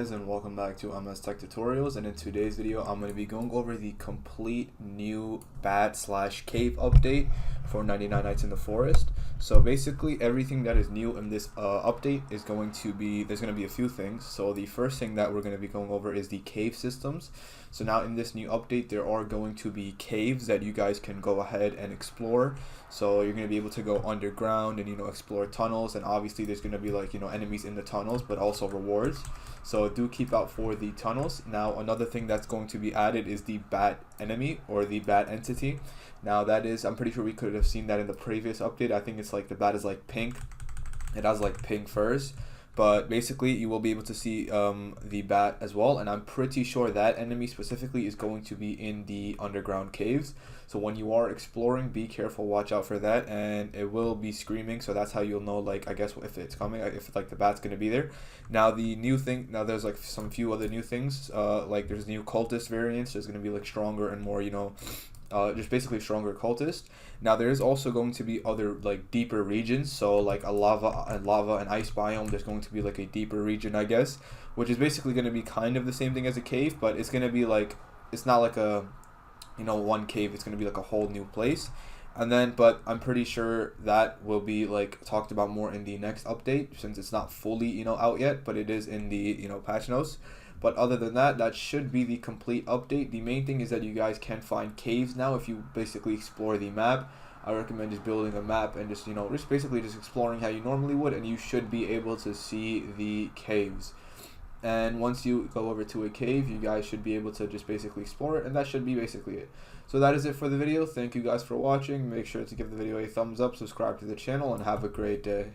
guys, and welcome back to MS Tech Tutorials. And in today's video I'm going to be going over the complete new bat/cave update for 99 Nights in the Forest. So basically everything that is new in this update is going to be, there's going to be a few things. So the first thing that we're going to be going over is the cave systems. So now in this new update there are going to be caves that you guys can go ahead and explore. So you're going to be able to go underground and explore tunnels, and obviously there's going to be like enemies in the tunnels, but also rewards. So do keep out for the tunnels. Now another thing that's going to be added is the bat enemy, or the bat entity. Now that is, I'm pretty sure we could have seen that in the previous update. I think it's like the bat is like pink. It has like pink furs. But basically you will be able to see the bat as well, and I'm pretty sure that enemy specifically is going to be in the underground caves. So when you are exploring, be careful, watch out for that, and it will be screaming, so that's how you'll know, like, I guess if it's coming, if like the bat's gonna be there. Now the new thing, now there's like some few other new things, like there's new cultist variants. There's gonna be like stronger and more, just basically stronger cultist. Now there is also going to be other like deeper regions, so like a lava and ice biome. There's going to be like a deeper region, I guess, which is basically going to be kind of the same thing as a cave, but it's going to be like, it's not like a one cave, it's going to be like a whole new place. And then, but I'm pretty sure that will be like talked about more in the next update, since it's not fully out yet, but it is in the patch notes. But other than that, that should be the complete update. The main thing is that you guys can find caves now if you basically explore the map. I recommend just building a map and just just basically just exploring how you normally would, and you should be able to see the caves. And once you go over to a cave, you guys should be able to just basically explore it, and that should be basically it. So that is it for the video. Thank you guys for watching. Make sure to give the video a thumbs up, subscribe to the channel, and have a great day.